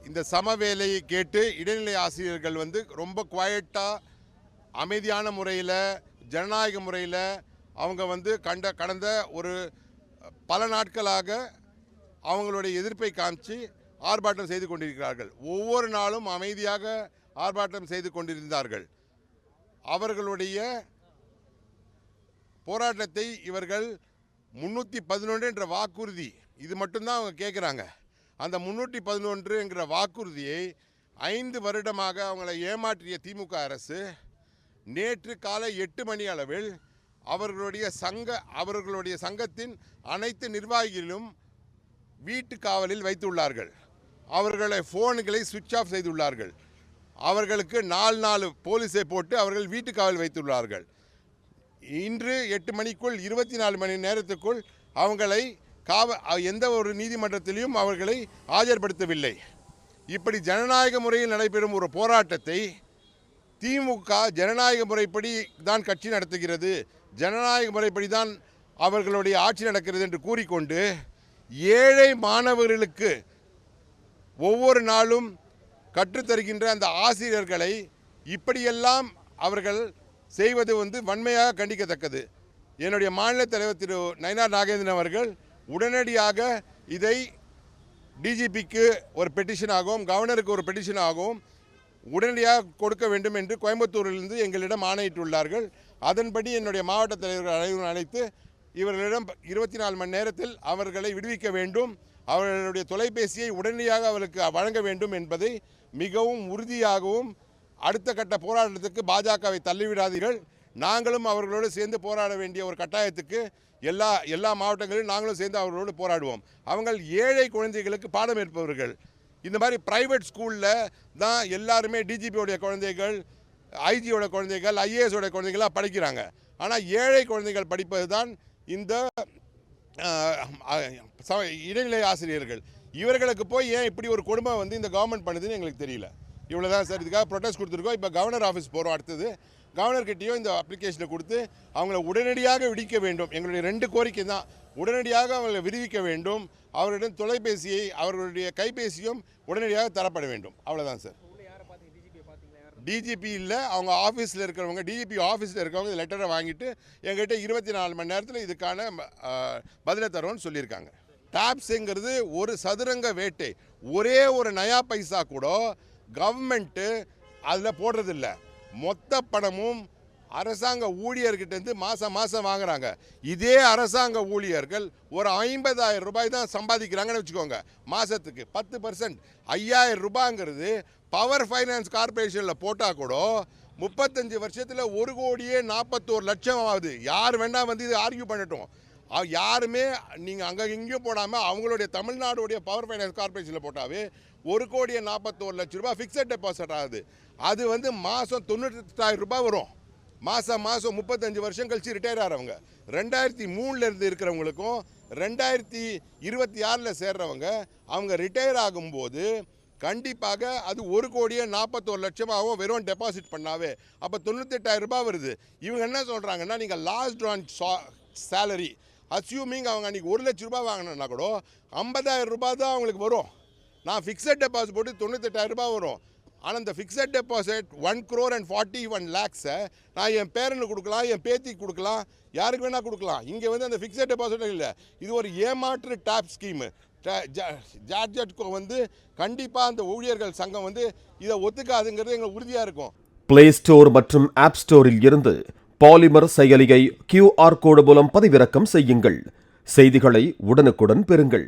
இந்த சம வேலையை கேட்டு இடைநிலை ஆசிரியர்கள் வந்து ரொம்ப குவாய்ட்டாக அமைதியான முறையில் ஜனநாயக முறையில் அவங்க வந்து கடந்த ஒரு பல நாட்களாக அவங்களுடைய எதிர்ப்பை காமிச்சு ஆர்ப்பாட்டம் செய்து கொண்டிருக்கிறார்கள். ஒவ்வொரு நாளும் அமைதியாக ஆர்ப்பாட்டம் செய்து கொண்டிருந்தார்கள். அவர்களுடைய போராட்டத்தை இவர்கள் 311 என்ற வாக்குறுதி, இது மட்டும்தான் அவங்க கேட்குறாங்க. அந்த 311 என்கிற வாக்குறுதியை 5 வருடமாக அவங்களை ஏமாற்றிய திமுக அரசு நேற்று காலை 8 மணி அளவில் அவர்களுடைய சங்கத்தின் அனைத்து நிர்வாகிகளும் வீட்டு காவலில் வைத்துள்ளார்கள். அவர்களை ஃபோன்களை சுவிட்ச் ஆஃப் செய்துள்ளார்கள். அவர்களுக்கு 4 போலீஸை போட்டு அவர்கள் வீட்டு காவல் வைத்துள்ளார்கள். இன்று 8 மணிக்குள் 24 மணி நேரத்துக்குள் அவங்களை எந்த ஒரு நீதிமன்றத்திலையும் அவர்களை ஆஜர்படுத்தவில்லை. இப்படி ஜனநாயக முறையில் நடைபெறும் ஒரு போராட்டத்தை திமுக ஜனநாயக முறைப்படி தான் கட்சி நடத்துகிறது, ஜனநாயக முறைப்படி தான் அவர்களுடைய ஆட்சி நடக்கிறது என்று கூறிக்கொண்டு ஏழை மாணவர்களுக்கு ஒவ்வொரு நாளும் கற்றுத்தருகின்ற அந்த ஆசிரியர்களை இப்படியெல்லாம் அவர்கள் செய்வது வந்து வன்மையாக கண்டிக்கத்தக்கது. என்னுடைய மாநில தலைவர் திரு நயினார் நாகேந்திரன் அவர்கள் உடனடியாக இதை டிஜிபிக்கு ஒரு பெட்டிஷனாகவும் கவர்னருக்கு ஒரு பெட்டிஷனாகவும் உடனடியாக கொடுக்க வேண்டும் என்று கோயம்புத்தூரிலிருந்து எங்களிடம் ஆணையிட்டுள்ளார்கள். அதன்படி என்னுடைய மாவட்ட தலைவர்கள் அனைவரும் அழைத்து இவர்களிடம் 24 மணி நேரத்தில் அவர்களை விடுவிக்க வேண்டும், அவர்களுடைய தொலைபேசியை உடனடியாக அவர்களுக்கு வழங்க வேண்டும் என்பதை மிகவும் உறுதியாகவும் அடுத்த கட்ட போராட்டத்துக்கு பாஜகவை தள்ளிவிடாதீர்கள், நாங்களும் அவர்களோடு சேர்ந்து போராட வேண்டிய ஒரு கட்டாயத்துக்கு எல்லா மாவட்டங்களிலும் நாங்களும் சேர்ந்து அவர்களோடு போராடுவோம். அவங்க ஏழை குழந்தைகளுக்கு பாடம் ஏற்பவர்கள். இந்த மாதிரி ப்ரைவேட் ஸ்கூலில் தான் எல்லாருமே டிஜிபியோடைய குழந்தைகள், ஐஜியோட குழந்தைகள், ஐஏஎஸோட குழந்தைகளாக படிக்கிறாங்க. ஆனால் ஏழை குழந்தைகள் படிப்பது தான் இந்த இடைநிலை ஆசிரியர்கள். இவர்களுக்கு போய் ஏன் இப்படி ஒரு கொடுமை வந்து இந்த கவர்மெண்ட் பண்ணுதுன்னு எங்களுக்கு தெரியல. இவ்வளோதான் சார். இதுக்காக ப்ரொடெஸ்ட் கொடுத்துருக்கோம். இப்போ கவர்னர் ஆஃபீஸ் போகிறோம். அடுத்தது கவர்னர்கிட்டையும் இந்த அப்ளிகேஷனை கொடுத்து அவங்கள உடனடியாக விடுவிக்க வேண்டும். எங்களுடைய 2 கோரிக்கை தான். உடனடியாக அவங்களை விடுவிக்க வேண்டும். அவர்களிடம் தொலைபேசியை, அவர்களுடைய கைபேசியும் உடனடியாக தரப்பட வேண்டும். அவ்வளோதான் சார். டிஜிபி இல்லை, அவங்க ஆஃபீஸில் இருக்கிறவங்க, டிஜிபி ஆஃபீஸில் இருக்கிறவங்க இந்த லெட்டரை வாங்கிட்டு எங்கள்கிட்ட 24 மணி நேரத்தில் இதுக்கான பதிலை தருவோன்னு சொல்லியிருக்காங்க. டாப்ஸுங்கிறது ஒரு சதுரங்க வேட்டை. ஒரே ஒரு நயா பைசா கூட கவர்மெண்ட்டு அதில் போடுறதில்லை. மொத்த பணமும் அரசாங்க ஊழியர்கிட்டேருந்து மாதம் வாங்குறாங்க. இதே அரசாங்க ஊழியர்கள் ஒரு 50,000 ரூபாய் தான் சம்பாதிக்கிறாங்கன்னு வச்சுக்கோங்க. மாதத்துக்கு 10%, 5,000 ரூபாங்கிறது பவர் ஃபைனான்ஸ் கார்பரேஷனில் போட்டால் கூட 35 வருஷத்தில் 1,41,00,000 ஆகுது. யார் வேணால் வந்து இது ஆர்கியூ பண்ணட்டும். யாருமே நீங்கள் அங்கே இங்கேயும் போடாமல் அவங்களுடைய தமிழ்நாடுடைய பவர் ஃபைனான்ஸ் கார்பரேஷனில் போட்டாவே 1,41,00,000 ரூபாய் ஃபிக்ஸட் டெபாசிட் ஆகுது. அது வந்து மாதம் 98,000 ரூபாய் வரும். மாதம் 35 வருஷம் கழித்து ரிட்டையர் ஆகிறவங்க, 2003 இருக்கிறவங்களுக்கும் 2026 சேர்றவங்க அவங்க ரிட்டையர் ஆகும்போது கண்டிப்பாக அது 1,41,00,000 வெறும் டெபாசிட் பண்ணாவே அப்போ 98,000 ரூபாய் வருது. இவங்க என்ன சொல்கிறாங்கன்னா, நீங்கள் லாஸ்ட் ட்ரான் சேலரி அஸ்யூமிங் அவங்க அன்றைக்கி 1,00,000 ரூபாய் வாங்கினா கூட 50,000 ரூபாய் தான் அவங்களுக்கு வரும். நான் ஃபிக்ஸட் டெபாசிட் போட்டு 98,000 ரூபாய் வரும். ஆனால் இந்த ஃபிக்ஸட் டெபாசிட் 1,41,41,00,000 நான் என் பேரனுக்கு கொடுக்கலாம், என் பேத்திக்கு கொடுக்கலாம், யாருக்கு வேணால் கொடுக்கலாம். இங்கே வந்து அந்த ஃபிக்ஸட் டெபாசிட் இல்லை. இது ஒரு ஏமாற்று டாப் ஸ்கீமு. ஜார்ஜெட்கோ வந்து கண்டிப்பாக அந்த ஊழியர்கள் சங்கம் வந்து இதை ஒத்துக்காதுங்கிறது எங்களுக்கு உறுதியாக இருக்கும். பிளே ஸ்டோர் மற்றும் ஆப் ஸ்டோரில் இருந்து பாலிமர் செயலியை QR கோடு மூலம் பதிவிறக்கம் செய்யுங்கள். செய்திகளை உடனுக்குடன் பெறுங்கள்.